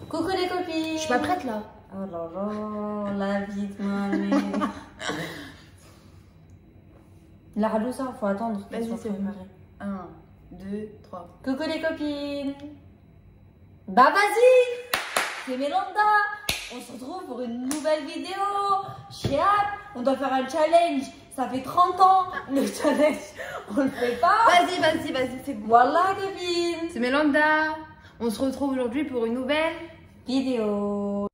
Coucou les copines. Je suis pas prête là. Oh là là, la vie de mamie. La radio, ça, faut attendre. Vas-y, c'est bon. 1, 2, 3. Coucou les copines. Bah vas-y. C'est Mélanda. On se retrouve pour une nouvelle vidéo. Chiap, on doit faire un challenge. Ça fait 30 ans, le challenge. On le fait pas. Vas-y, c'est bon. Voilà copines. C'est Mélanda. On se retrouve aujourd'hui pour une nouvelle vidéo.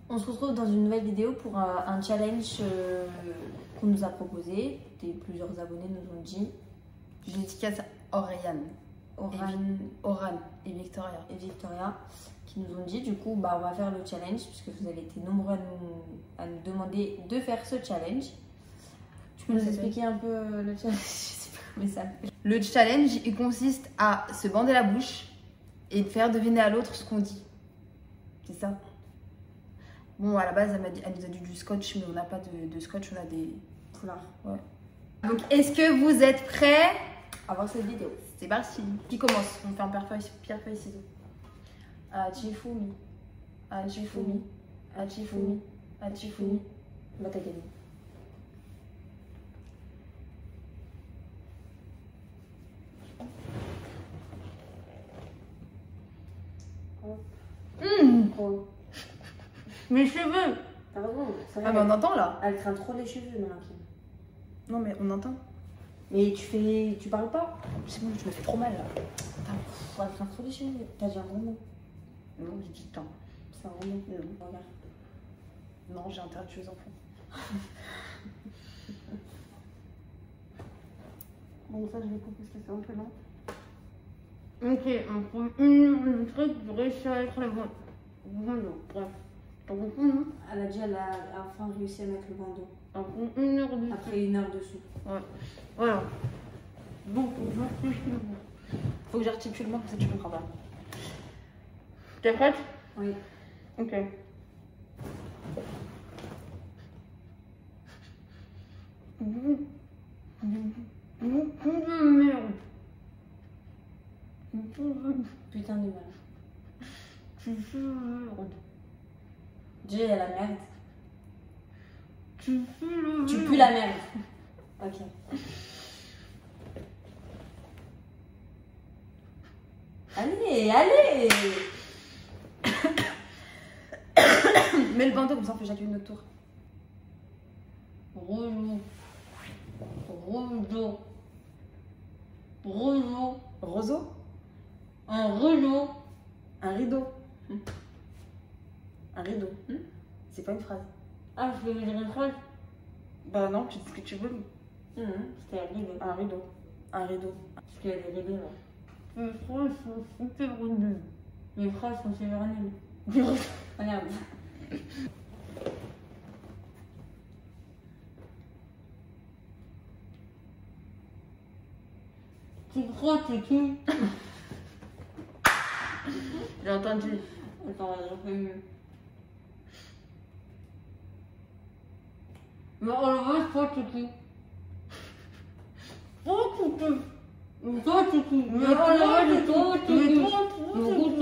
On se retrouve dans une nouvelle vidéo pour un challenge qu'on nous a proposé. Plusieurs abonnés nous ont dit. Je dédicace à Oran et Victoria. Qui nous ont dit, du coup, bah, on va faire le challenge puisque vous avez été nombreux à nous demander de faire ce challenge. Tu peux nous expliquer un peu le challenge? Je sais pas comment ça s'appelle. Le challenge, il consiste à se bander la bouche et de faire deviner à l'autre ce qu'on dit. C'est ça. Bon, à la base, elle nous a dit du scotch, mais on n'a pas de scotch, on a des foulards. Ouais. Donc, est-ce que vous êtes prêts à voir cette vidéo? C'est parti. Qui commence? On fait un pierre, feuille, ciseaux. Achifumi. Bah, t'as gagné. Mes cheveux. Pardon. Ah mais on entend là. Elle craint trop les cheveux, Mélanie. Non mais on entend. Mais tu parles pas? C'est bon, je me fais trop mal là. Elle craint trop les cheveux. T'as dit un gros mot? Non, j'ai dit temps. C'est un gros mot. Non, regarde. Non, j'ai interdit aux enfants. Bon, ça je vais couper parce que c'est un peu long. Ok, on prend une truc pour réussir à être le bon. Bref. Elle a dit elle a enfin réussi à mettre le bandeau. Après 1 heure dessus. Après 1 heure dessus. Ouais. Voilà. Bon, faut que j'articule moi, comme ça tu comprends pas. T'es prête? Oui. Ok. Merde. Putain de merde. Déjà, il y a la merde. Tu pues la merde. Ok. Allez. Mets le bandeau comme ça on fait chacune notre tour. Roseau. Un rideau. Un rideau. Un rideau. C'est pas une phrase. Ah, je vais dire une phrase. Bah non, tu dis ce que tu veux. C'était un rideau. Un rideau. Un rideau. Parce qu'il y a des rideaux là. Mes phrases sont super nulles. Mes phrases sont super nulles. Regarde. Tu crois que t'es qui? J'ai entendu. Attends, je fais mieux. Mais on le voit, toi, t'es qui? Toi, t'es qui? Toi, t'es qui? Mais on le voit, toi, t'es qui? Écoute.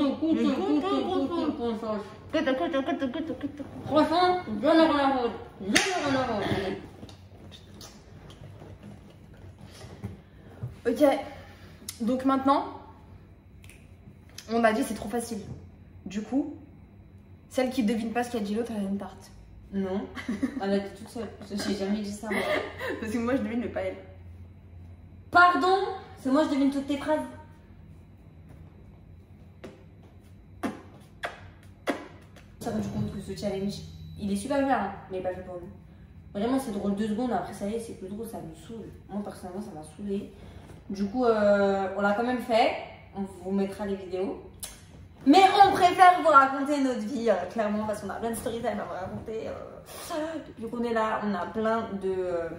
Franchement, j'en ai rien à foutre. Ok. Donc maintenant, on a dit c'est trop facile. Du coup, celle qui devine pas ce qu'a dit l'autre, elle a une tarte. Non, elle a dit toute seule. J'ai jamais dit ça. Moi. Parce que moi, je devine, mais pas elle. Pardon, c'est moi je devine toutes tes phrases. Je me suis rendu compte que ce challenge, il est super bien, hein, mais pas fait pour nous. Vraiment, c'est drôle 2 secondes, après ça y est, c'est plus drôle, ça me saoule. Moi, personnellement, ça m'a saoulé. Du coup, on l'a quand même fait. On vous mettra les vidéos. Mais on préfère vous raconter notre vie, clairement, parce qu'on a plein de story time à vous raconter. Depuis qu'on est là, on a plein de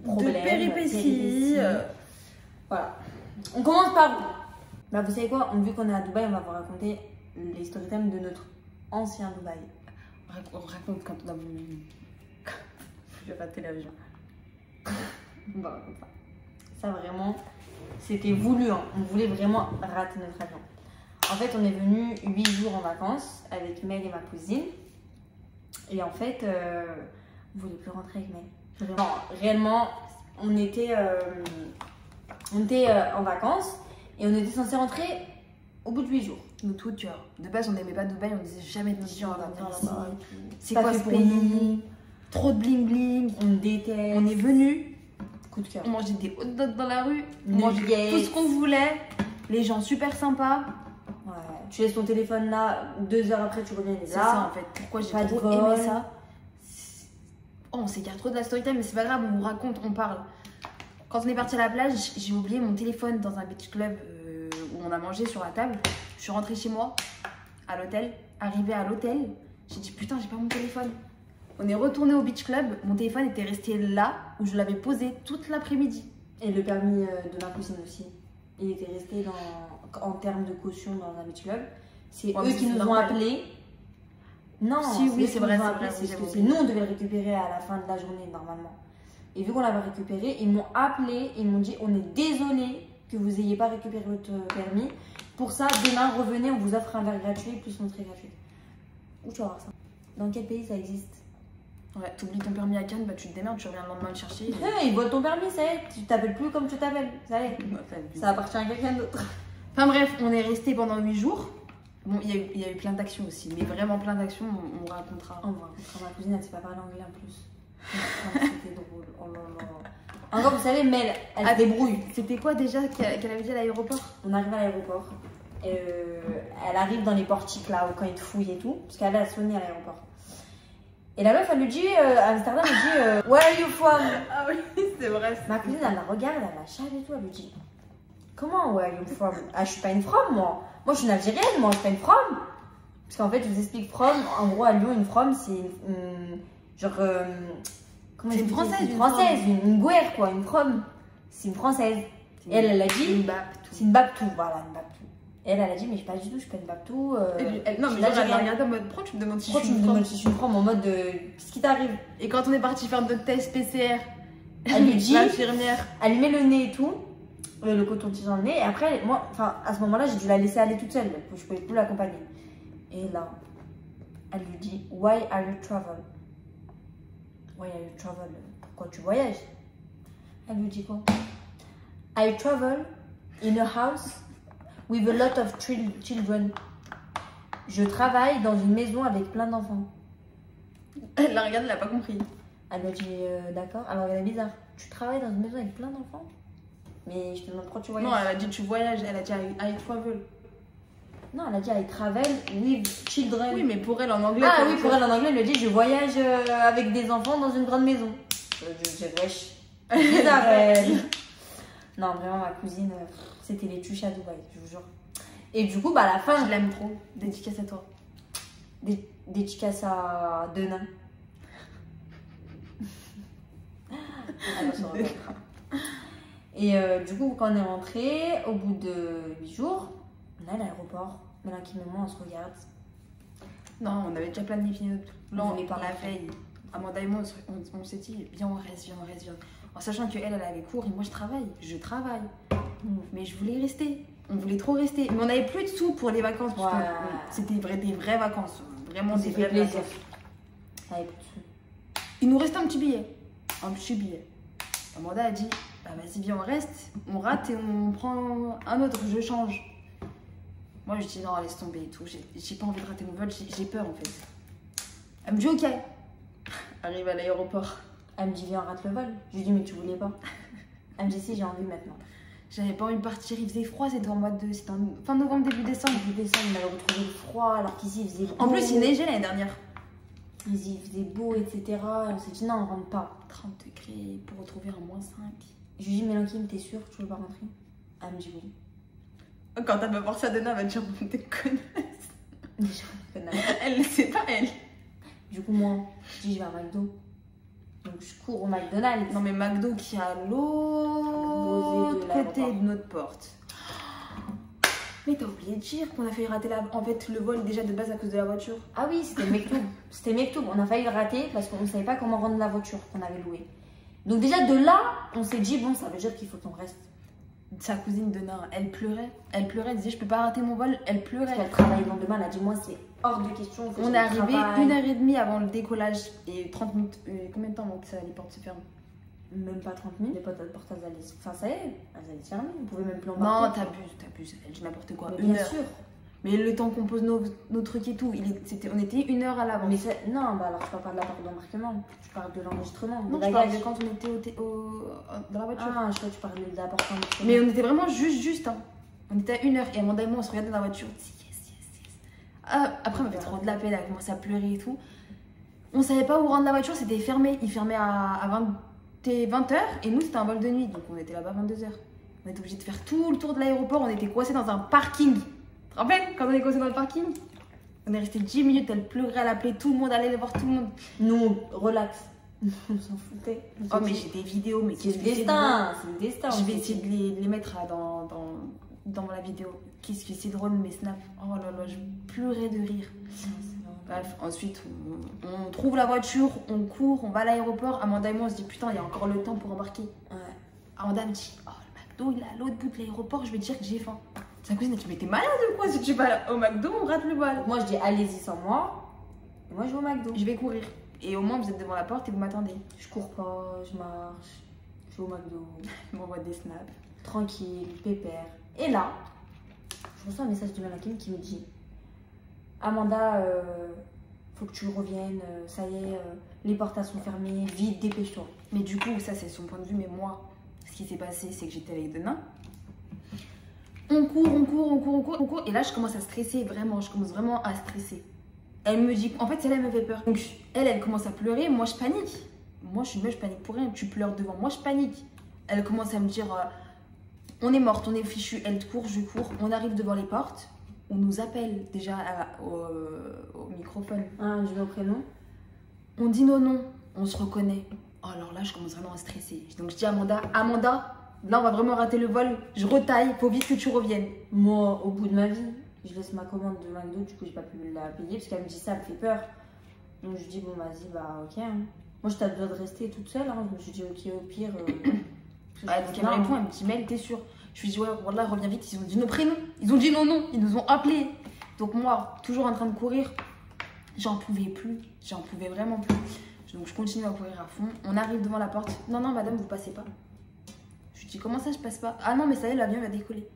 problèmes, de péripéties. Voilà. On commence par où? Bah, vous savez quoi? Vu qu'on est à Dubaï, on va vous raconter les story time de notre ancien Dubaï. On raconte quand on a voulu. J'ai raté l'avion. On va raconter ça. Ça, vraiment, c'était voulu. Hein. On voulait vraiment rater notre avion. En fait, on est venu 8 jours en vacances avec Mel et ma cousine. Et en fait, on voulait plus rentrer avec Mel. Vraiment, réellement, on était en vacances et on était censé rentrer au bout de 8 jours. Nous tout cœur. De base, on n'aimait pas Dubaï, on disait jamais de notre vie, on va venir ici. C'est Pas quoi fait ce pour pays? nous. Trop de bling bling. On déteste. On est venu, Coup de cœur. on mangeait des hot dogs dans la rue, on Nuggets. mangeait tout ce qu'on voulait. Les gens super sympas. Ouais. Tu laisses ton téléphone là, 2 heures après, tu reviens C'est là. ça en fait. Pourquoi j'ai Pas de trop vol. aimé ça? Oh, on s'égare trop de la story time, mais c'est pas grave, on vous raconte, on parle. Quand on est parti à la plage, j'ai oublié mon téléphone dans un beach club où on a mangé sur la table. Je suis rentrée chez moi, à l'hôtel. Arrivée à l'hôtel, j'ai dit putain, j'ai pas mon téléphone. On est retourné au beach club, mon téléphone était resté là où je l'avais posé toute l'après-midi. Et le permis de ma cousine aussi. Il était resté en termes de caution dans un beach club. C'est Ouais, eux mais qui c'est nous ont normal. appelés. Non, Si, oui, eux c'est qui vrai, nous ont c'est appelés, vrai, c'est oui, que j'avais c'est nous, on devait le récupérer à la fin de la journée normalement. Et vu qu'on l'avait récupéré, ils m'ont appelé, ils m'ont dit on est désolé que vous n'ayez pas récupéré votre permis. Pour ça, demain, revenez, on vous offre un verre gratuit plus une entrée gratuite. Où tu vas voir ça? Dans quel pays ça existe? Ouais, t'oublies ton permis à Cannes, bah tu te démerdes, tu reviens le lendemain le chercher. Ils volent ton permis, ça y est. Tu t'appelles plus comme tu t'appelles, ça y est. Ça appartient à quelqu'un d'autre. Enfin bref, on est resté pendant 8 jours. Bon, il y a eu plein d'actions aussi, mais vraiment plein d'actions, on racontera. On va rencontrer ma cousine, elle ne sait pas parler anglais en plus. C'était drôle. Oh là là. Encore, vous savez, Mel, elle se débrouille. C'était quoi déjà qu'elle avait dit à l'aéroport? On arrive à l'aéroport. Elle arrive dans les portiques là, où quand ils te fouillent et tout, parce qu'elle a soigné à l'aéroport. Et la meuf, elle lui dit, à Amsterdam, elle dit, where are you from? Ah oui, c'est vrai. Ma cousine, elle la regarde, elle la chave et tout, elle lui dit, comment where are you from? Ah, je suis pas une from, moi. Moi, je suis une Algérienne, moi, je suis pas une from. Parce qu'en fait, je vous explique from. En gros, à Lyon, une from, c'est genre. Comment C'est une expliquer? française, Une française, une gouère, quoi, une from. C'est une française. Et elle a dit. Une baptou. C'est une baptou, voilà, une baptou. Et elle a dit, mais je pas du tout, je suis pas une baptou. Non, mais genre, elle m'a regardé en mode, pourquoi tu me demandes si Pourquoi je tu suis me une demandes from? si je suis une from en mode de. Qu'est-ce qui t'arrive? Et quand on est parti faire notre test PCR, Elle lui dit. l'infirmière. Elle lui met le nez et tout. Le coton-tige dans le nez. Et après, moi, enfin, à ce moment-là, j'ai dû la laisser aller toute seule. Je pouvais plus l'accompagner. Et là, elle lui dit, why are you travel? Why are you travel? Pourquoi tu voyages? Elle lui dit quoi? I travel in a house with a lot of children. Je travaille dans une maison avec plein d'enfants. Elle la regarde, elle a pas compris. Elle lui a dit, d'accord. Alors, elle est bizarre. Tu travailles dans une maison avec plein d'enfants? Mais je te demande pourquoi tu voyages. Non, elle a dit tu voyages, elle a dit I travel. Non, elle a dit I travel with children. Oui, mais pour elle en anglais. Ah oui, pour elle en anglais, elle lui a dit je voyage avec des enfants dans une grande maison. Je dis wesh. Bizarre, elle. Non, vraiment, ma cousine, c'était les tuches à Dubaï, je vous jure. Et du coup, bah, à la fin. Je l'aime trop. Dédicace à toi. Dédicace à deux nains. Et du coup, quand on est rentré, au bout de 8 jours, on est à l'aéroport. Mais là, qui me on se regarde. Non, on avait déjà planifié notre plan. On voulait pas la veille. Amanda et moi, on s'est dit, viens, on reste, viens, on reste, viens. En sachant qu'elle, elle avait cours et moi, je travaille. Mais je voulais rester. On voulait trop rester. Mais on n'avait plus de sous pour les vacances. Parce que c'était des vraies vacances. Vraiment des vraies plaisir. vacances. Il nous restait un petit billet. Amanda a dit, bah vas-y, viens, on reste. On rate et on prend un autre, je change. Moi, je dis non, laisse tomber et tout. J'ai pas envie de rater mon vol, j'ai peur en fait. Elle me dit ok. Arrive à l'aéroport. Elle me dit viens, on rate le vol. Je lui dis mais tu voulais pas. Elle me dit si, j'ai envie maintenant. J'avais pas envie de partir, il faisait froid, c'était en fin novembre, début décembre. Début décembre, on avait retrouvé le froid alors qu'ici il faisait beau. En plus, il neigeait l'année dernière. Il faisait beau, etc. Et on s'est dit non, on rentre pas. 30 degrés pour retrouver un -5. Je lui dis mais Lankim, t'es sûre que tu veux pas rentrer? Elle me dit oui. Quand elle va voir ça demain, elle va dire t'es connasse. Déjà, connasse. Elle le sait pas, elle. Du coup, moi, je dis je vais à McDo. Donc je cours au McDonald's. Non mais McDo qui est à l'autre côté de notre porte. Mais t'as oublié de dire qu'on a failli rater en fait le vol déjà de base à cause de la voiture. Ah oui, c'était Mektoub. C'était Mektoub. On a failli le rater parce qu'on ne savait pas comment rendre la voiture qu'on avait louée. Donc déjà de là, on s'est dit bon, ça veut dire qu'il faut qu'on reste. Sa cousine de Nain, elle pleurait. Elle pleurait, elle disait je peux pas rater mon vol. Elle pleurait. Parce qu'elle travaille le lendemain, elle a dit moi c'est hors de question. On est arrivé 1h30 avant le décollage et 30 minutes. Combien de temps avant que les portes se ferment? Même pas 30 minutes. Les portes allaient. Enfin ça y est, elles allaient se fermer. On pouvait même plus Non, embarquer. t'abuses. Elle dit n'importe quoi. Mais bien sûr. Mais le temps qu'on pose nos trucs et tout, on était 1 heure à l'avance. Mais non, bah alors tu parles pas de la porte d'embarquement. Tu parles de l'enregistrement. Non, je parle de quand on était dans la voiture. Ah, je crois que tu parlais de la porte d'enregistrement. Mais on était vraiment juste. Hein. On était à 1 heure et Amanda et moi on se regardait dans la voiture. Yes. Après, on m'a fait trop de la peine, elle a commencé à pleurer et tout. On savait pas où rendre la voiture, c'était fermé. Il fermait à 20h et nous c'était un vol de nuit, donc on était là-bas à 22h. On était obligé de faire tout le tour de l'aéroport, on était coincés dans un parking. Tu te rappelles quand on est coincés dans le parking? On est resté 10 minutes, elle pleurait, elle appelait tout le monde, elle allait voir tout le monde. Nous, relax. On s'en foutait. Oh, mais j'ai des vidéos, mais c'est le destin. C'est le destin. Je vais essayer de les mettre dans la vidéo. Qu'est-ce que c'est drôle, mes snaps. Oh là là, je pleurais de rire. Bref, ensuite, on trouve la voiture, on court, on va à l'aéroport. Amanda et moi, on se dit putain, il y a encore le temps pour embarquer. Ouais. Amanda me dit, oh, le McDo, il est à l'autre bout de l'aéroport, je vais te dire que j'ai faim. Sa cousine, elle dit, mais t'es malade ou quoi? Si tu vas au McDo, on rate le vol. Moi, je dis, allez-y sans moi. Et moi, je vais au McDo. Je vais courir. Et au moins, vous êtes devant la porte et vous m'attendez. Je cours pas, je marche. Je vais au McDo. Je m'envoie des snaps. Tranquille, pépère. Et là, je reçois un message de Malakim qui me dit, Amanda, faut que tu reviennes, ça y est, les portes sont fermées, vite, dépêche-toi. Mais du coup, ça c'est son point de vue, mais moi, ce qui s'est passé, c'est que j'étais avec Denain. On court, et là je commence à stresser, vraiment, je commence vraiment à stresser. Elle me dit, en fait, celle-là, elle me fait peur. Donc elle commence à pleurer, moi je panique. Moi je suis meuf, je panique pour rien, tu pleures devant, moi je panique. Elle commence à me dire, on est morte, on est fichu, elle court, je cours, on arrive devant les portes. On nous appelle déjà au microphone. Ah, je vais au prénom. On dit non, on se reconnaît. Oh, alors là, je commence vraiment à stresser. Donc je dis à Amanda, là on va vraiment rater le vol, je retaille, faut vite que tu reviennes. Moi, au bout de ma vie, je laisse ma commande de McDo, du coup j'ai pas pu la payer parce qu'elle me dit ça, elle me fait peur. Donc je dis bon vas-y, bah ok. Hein. Moi je t'ai besoin de rester toute seule, hein. Je me suis dit ok au pire. Ouais, donc elle me répond, elle me dit Mel, t'es sûre? Je lui dis ouais, voilà, reviens vite, ils ont dit nos prénoms, ils ont dit non, ils nous ont appelés. Donc moi, toujours en train de courir, j'en pouvais vraiment plus. Donc je continue à courir à fond, on arrive devant la porte, non madame, vous passez pas. Je lui dis comment ça je passe pas? Ah non mais ça y est, l'avion va décoller.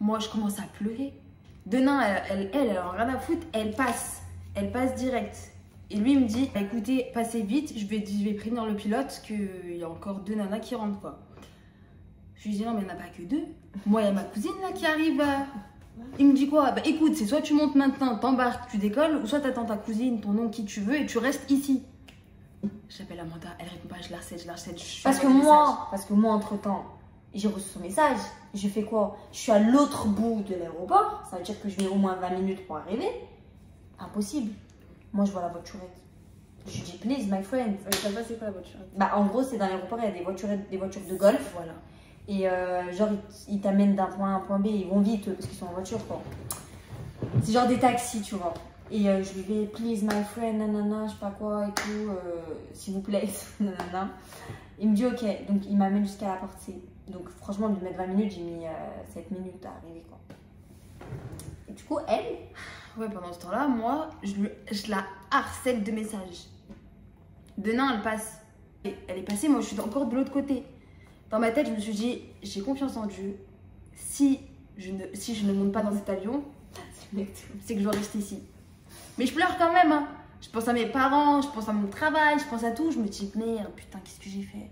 Moi je commence à pleurer. Denain, elle a rien à foutre, elle passe direct. Et lui il me dit écoutez, passez vite, je vais prévenir le pilote qu'il y a encore 2 nanas qui rentrent quoi. Je lui dis non mais il n'y en a pas que 2. Moi il y a ma cousine là qui arrive. Il me dit quoi? Bah écoute, c'est soit tu montes maintenant, t'embarques, tu décolles, ou soit t'attends ta cousine, ton oncle, qui tu veux et tu restes ici. J'appelle Amanda, elle répond pas, je la recette. Parce que moi entre temps, j'ai reçu son message. Je fais quoi? Je suis à l'autre bout de l'aéroport, ça veut dire que je mets au moins 20 minutes pour arriver. Impossible. Moi je vois la voiturette. Je lui dis please my friend. Ça va, c'est quoi la voiturette? Bah en gros c'est dans l'aéroport, il y a des voitures de golf. Voilà. Et genre ils t'amènent d'un point A à un point B, ils vont vite parce qu'ils sont en voiture quoi. C'est genre des taxis tu vois. Et je lui dis please my friend, nanana, je sais pas quoi et tout, s'il vous plaît, nanana. Il me dit ok, donc il m'amène jusqu'à la portée. Donc franchement, de lui mettre 20 minutes, j'ai mis 7 minutes à arriver quoi. Et du coup, elle. Ouais, pendant ce temps-là, moi, je la harcèle de messages. Denain, elle passe. Elle est passée, moi je suis encore de l'autre côté. Dans ma tête, je me suis dit, j'ai confiance en Dieu. Si je ne monte pas dans cet avion, c'est que je dois rester ici. Mais je pleure quand même, hein. Je pense à mes parents, je pense à mon travail, je pense à tout. Je me dis, merde, putain, qu'est-ce que j'ai fait?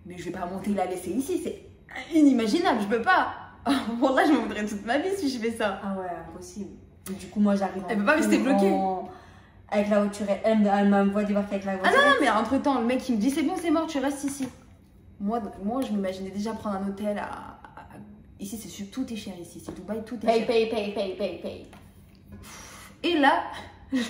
Mais je vais pas monter la laisser ici, c'est inimaginable, je peux pas. Bon, là, je me voudrais toute ma vie si je fais ça. Ah ouais, impossible. Et du coup, moi, j'arrive. Elle peut pas rester bloquée. Avec la voiture, elle m'envoie débarquer avec la voiture. Ah non, non, mais entre-temps, le mec, il me dit, c'est bon, c'est mort, tu restes ici. Moi, je m'imaginais déjà prendre un hôtel Ici, tout est cher ici, c'est Dubaï, tout est cher. Paye. Et là, moi,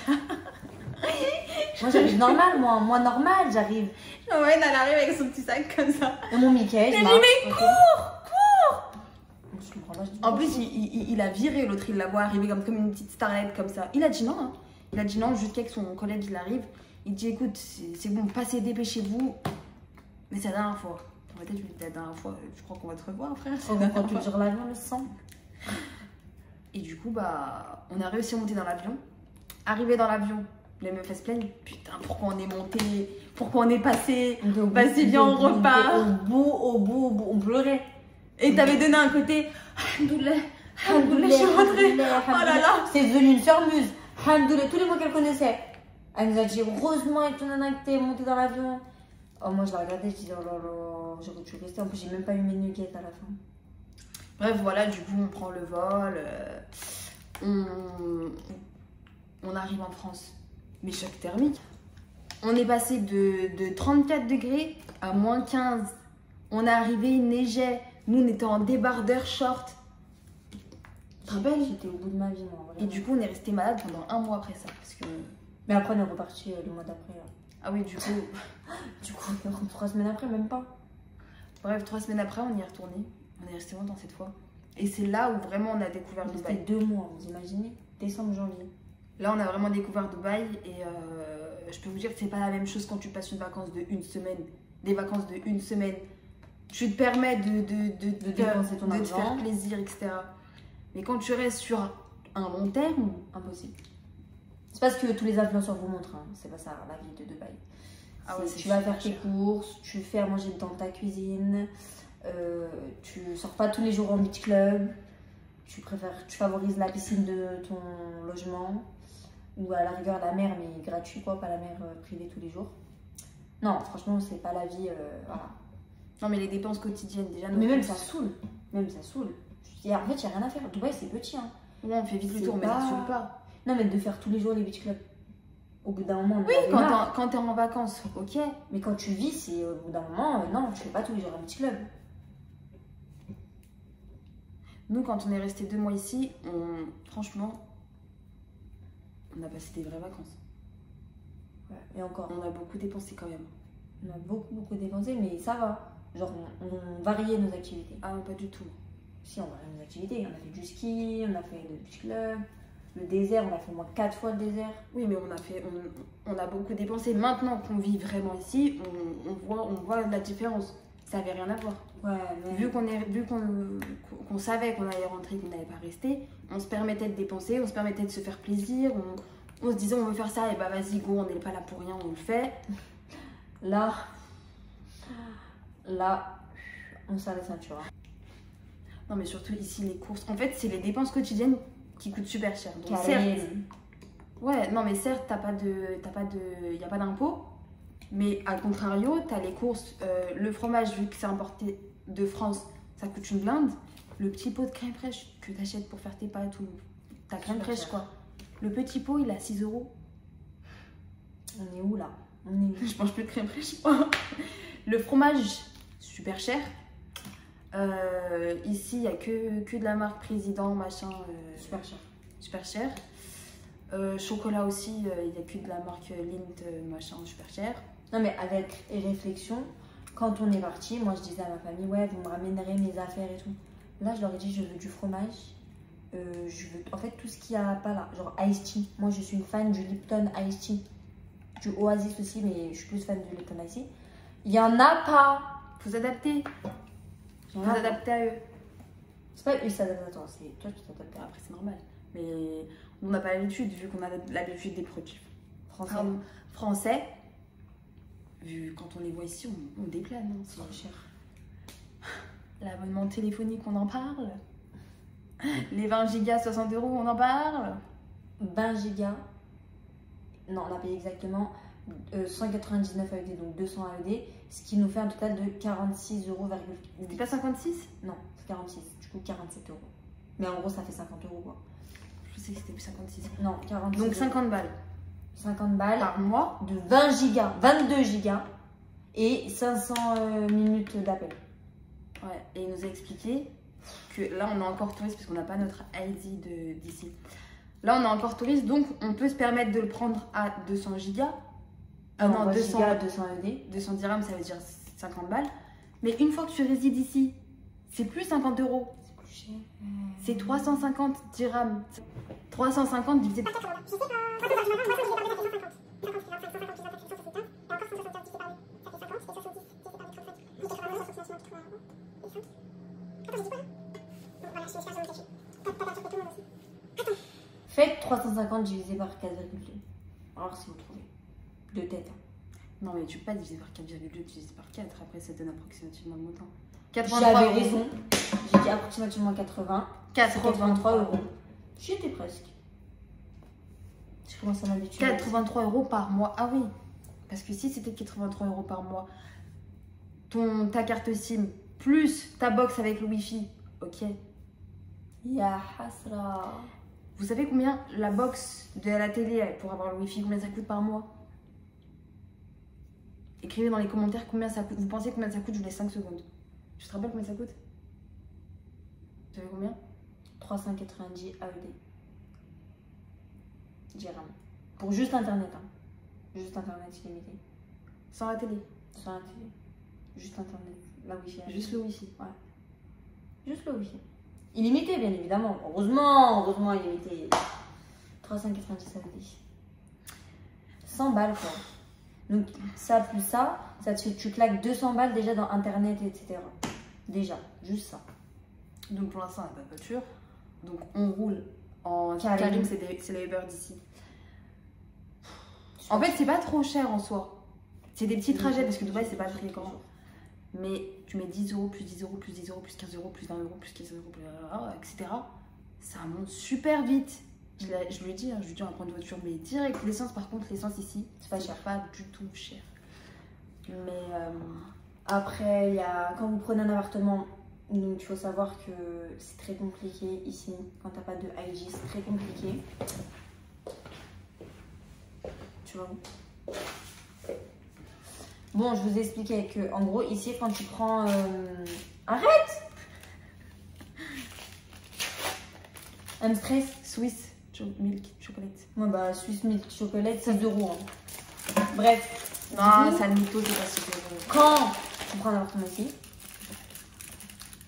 j'arrive normal, moi, normal, j'arrive. ouais, elle arrive avec son petit sac comme ça. Et mon Mickey, je dis, mais cours. Je comprends pas, je dis, En plus, il a viré l'autre, il la voit arriver comme une petite starlette comme ça. Il a dit non, hein. Il a dit non, jusqu'à que son collègue il arrive. Il dit écoute, c'est bon, passez, dépêchez-vous. Mais c'est la dernière fois. En fait, je lui dis la dernière fois, je crois qu'on va te revoir, frère. Quand tu gères l'avion, le sang. Et du coup, bah, on a réussi à monter dans l'avion. Arrivé dans l'avion, les meufs se plaignent. Putain, pourquoi on est monté? Pourquoi on est passé? Vas-y, viens, on repart. Au bout, on pleurait. Et t'avais donné un côté. Alhamdoulilah, je suis rentrée. Oh là là. C'est devenu une fermuse. Alhamdoulilah, tous les mots qu'elle connaissait. Elle nous a dit heureusement avec ton nana que t'es montée dans l'avion. Oh, moi je la regardais, je disais oh là là, j'aurais dû rester. En plus, j'ai même pas eu mes nuggets à la fin. Bref, voilà, du coup, on prend le vol. On arrive en France. Mais choc thermique. On est passé de 34 degrés à moins 15. On est arrivé, il neigeait. Nous, on était en débardeur short. Tu te rappelles? J'étais au bout de ma vie, moi. Vraiment. Et du coup, on est resté malade pendant un mois après ça. Parce que... Mais après, on est reparti le mois d'après. Ah oui, du coup. Du coup, 3 semaines après, même pas. Bref, 3 semaines après, on y est retourné. On est resté longtemps cette fois. Et c'est là où vraiment on a découvert Dubaï. C'était 2 mois, vous imaginez? Décembre, janvier. Là, on a vraiment découvert Dubaï. Et je peux vous dire que c'est pas la même chose quand tu passes une vacance de 1 semaine. Des vacances de 1 semaine. Tu te permets de te faire plaisir, etc. Mais quand tu restes sur un long terme, impossible. C'est parce que tous les influenceurs vous montrent, hein. C'est pas ça la vie de Dubaï. Ah ouais, tu vas faire tes courses, tu fais à manger dans ta cuisine, tu sors pas tous les jours en beach club, tu favorises la piscine de ton logement, ou à la rigueur la mer, mais gratuit quoi, pas la mer privée tous les jours. Non, franchement, c'est pas la vie, voilà. Non, mais les dépenses quotidiennes, déjà. Mais même ça saoule. Même ça saoule. En fait, il n'y a rien à faire. Dubaï, c'est petit. Hein. Ouais, on fait vite le tour, mais ça saoule pas. Non, mais de faire tous les jours les beach clubs. Au bout d'un moment, oui, quand t'es en vacances, ok. Mais quand tu vis, c'est au bout d'un moment, non, tu fais pas tous les jours un beach club. Nous, quand on est resté 2 mois ici, franchement, on a passé des vraies vacances. Ouais, et encore. On a beaucoup dépensé quand même. On a beaucoup dépensé, mais ça va. Genre, on variait nos activités. Ah, pas du tout. Si, on variait nos activités. On a fait du ski, on a fait le beach club, le désert, on a fait au moins 4 fois le désert. Oui, mais on a beaucoup dépensé. Maintenant qu'on vit vraiment ici, on voit la différence. Ça n'avait rien à voir. Ouais, mais... Vu qu'on savait qu'on allait rentrer, qu'on n'allait pas rester, on se permettait de dépenser, on se permettait de se faire plaisir, on se disait on veut faire ça, et bah vas-y go, on n'est pas là pour rien, on le fait. Là, on serre les ceintures. Non, mais surtout ici, les courses. En fait, c'est les dépenses quotidiennes qui coûtent super cher. Donc, certes, ouais, non, mais certes, il n'y a pas d'impôt. Mais à contrario, tu as les courses. Le fromage, vu que c'est importé de France, ça coûte une blinde. Le petit pot de crème fraîche que tu achètes pour faire tes pâtes ou ta crème fraîche, quoi. Le petit pot, il est à 6 €. On est où là? Je mange plus de crème fraîche. Le fromage, super cher. Ici, il n'y a que de la marque Président, machin. Super cher. Super cher. Chocolat aussi, il n'y a que de la marque Lindt, machin, super cher. Non, mais avec réflexion, quand on est parti, moi je disais à ma famille, ouais, vous me ramènerez mes affaires et tout. Là, je leur ai dit, je veux du fromage. Je veux en fait tout ce qu'il n'y a pas là, genre Ice Tea. Moi, je suis une fan du Lipton Ice Tea. Du Oasis aussi, mais je suis plus fan du Lipton Ice Tea. Il n'y en a pas. Faut s'adapter. Faut s'adapter à eux. C'est pas eux qui s'adaptent à toi, c'est toi qui t'adaptes. Après, c'est normal. Mais on n'a pas l'habitude, vu qu'on a l'habitude des produits français. Vu quand on les voit ici, on déplane. Hein, c'est cher. L'abonnement téléphonique, on en parle. Les 20 gigas, 60 €, on en parle? 20 gigas. Non, on a payé exactement 199 AED, donc 200 AED, ce qui nous fait un total de 46 €. C'était pas 56? Non, c'est 46, du coup 47 €. Mais en gros, ça fait 50 € quoi. Je sais que c'était plus 56. Non, 46. Donc 50 balles. 50 balles Par mois? de 20 gigas, 22 gigas et 500 minutes d'appel. Ouais, et il nous a expliqué que là, on est encore touriste parce qu'on n'a pas notre ID d'ici. Là, on est encore touriste, donc on peut se permettre de le prendre à 200 gigas. Ah non, 200 gigas, 200 AED. 200 dirhams, ça veut dire 50 balles. Mais une fois que tu résides ici, c'est plus 50 €. C'est plus cher. C'est 350 dirhams. 350 divisé par... Faites 350 divisé par 4,2. Alors si vous trouvez. De tête. Non, mais tu peux pas diviser par 4,2, diviser par 4. Après, ça donne approximativement le montant. J'avais raison. J'ai dit approximativement 80. 83 €. J'y étais presque. Je commence à m'habituer. 83 € par mois. Ah oui. Parce que si c'était 83 € par mois, ta carte SIM plus ta box avec le Wi-Fi, ok. Ya hasra. Vous savez combien la box de la télé pour avoir le Wi-Fi, combien ça coûte par mois? Écrivez dans les commentaires combien ça coûte. Vous pensez combien ça coûte? Je vous laisse 5 secondes. Tu te rappelles combien ça coûte? Vous savez combien? 390 AED. Dirham. Pour juste internet. Hein. Juste internet illimité. Sans la télé? Sans la télé. Juste internet. La Wi-Fi. Juste le Wi-Fi. Ouais. Juste le Wi-Fi. Illimité, bien évidemment. Heureusement illimité. 390 AED. 100 balles quoi. Donc ça plus ça te fait, tu claques 200 balles déjà dans internet, etc. Déjà, juste ça. Donc pour l'instant, on n'a pas de voiture. Donc on roule en Karim. Karim, c'est la Uber d'ici. En fait, c'est pas trop cher en soi. C'est des petits trajets parce que Dubaï, c'est pas très grand. Mais tu mets 10 € plus 10 € plus 10 € plus 15 € plus 20 € plus 15 €, etc. Ça monte super vite. Je lui ai dit, on va prendre une voiture, mais direct. L'essence, par contre, l'essence ici, c'est pas cher. Pas du tout cher. Mais après, quand vous prenez un appartement, donc il faut savoir que c'est très compliqué ici. Quand t'as pas de IG, c'est très compliqué. Tu vois. Bon, je vous expliquais que en gros ici, quand tu prends, arrête. Un stress. Swiss milk chocolate. Ouais, bah, Swiss milk chocolate, 6 € hein. Bref. Non, ça mytho, c'est pas super bon. Quand tu prends un appartement ici,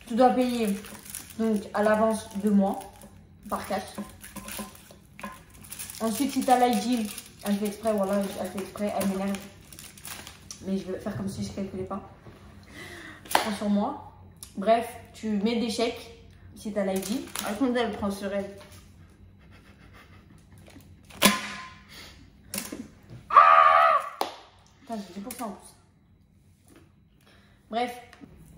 tu dois payer donc à l'avance 2 mois par cash. Ensuite, si tu as l'IG, elle fait exprès, voilà, elle fait exprès, elle m'énerve. Mais je vais faire comme si je ne calculais pas. Prends sur moi. Bref, tu mets des chèques si tu as l'IG. Raconte, elle prend sur elle. J'ai 10% en plus. Bref,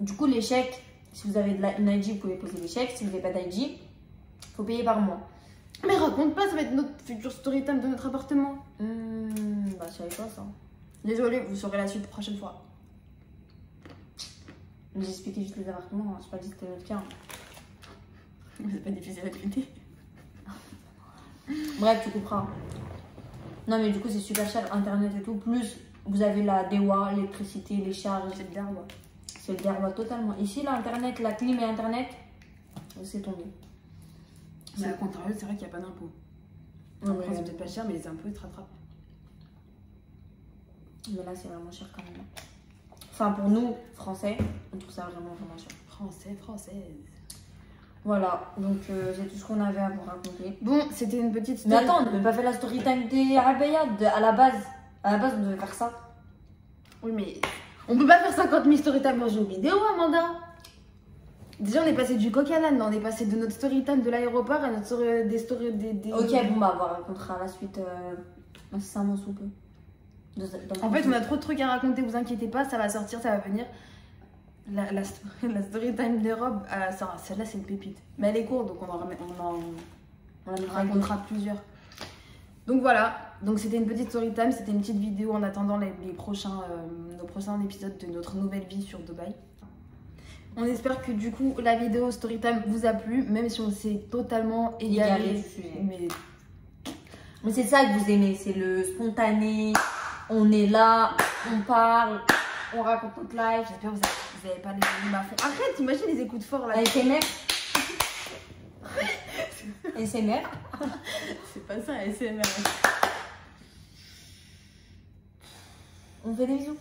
du coup, les chèques, si vous avez une IG, vous pouvez poser les chèques. Si vous n'avez pas d'IG, il faut payer par mois. Mais raconte pas, ça va être notre futur story time de notre appartement. Bah, je savais pas ça. Désolée, vous saurez la suite la prochaine fois. J'ai expliqué juste les appartements, hein. Je n'ai pas dit que c'était notre cas. Hein. C'est pas difficile à expliquer. Bref, tu couperas. Non, mais du coup, c'est super cher, internet et tout. Plus, vous avez la DEWA, l'électricité, les charges. C'est le derwa. C'est le derwa totalement. Ici, l'internet, la clim et internet, c'est tombé. Mais à contrario, c'est vrai qu'il n'y a pas d'impôt. Après, c'est peut-être pas cher, mais les impôts, ils te rattrapent. Mais là, c'est vraiment cher quand même. Enfin, pour nous, Français, on trouve ça vraiment cher. Française. Voilà, donc c'est tout ce qu'on avait à vous raconter. Bon, c'était une petite story. Mais attends, on n'avait pas fait la story time des Abayad à la base. À la base, on devait faire ça. Oui, mais on peut pas faire 50 000 story time dans une vidéo, Amanda. Déjà, on est passé du coq à l'âne, on est passé de notre story time de l'aéroport à notre story, des stories des... Ok, bon, bah, on racontera la suite incessamment sous peu. En fait, on a trop de trucs à raconter, vous inquiétez pas, ça va sortir, ça va venir. La story time des robes, celle-là c'est une pépite. Mais elle est courte donc on en racontera plusieurs. Donc voilà, donc c'était une petite story time, c'était une petite vidéo en attendant nos prochains épisodes de notre nouvelle vie sur Dubaï. On espère que du coup la vidéo story time vous a plu, même si on s'est totalement égaré du sujet. Mais c'est ça que vous aimez, c'est le spontané, on est là, on parle, on raconte notre life. J'espère que vous avez pas les volumes à fond. Arrête, imagine les écoutes forts là. ASMR. ASMR. C'est pas ça, ASMR. On fait des bisous.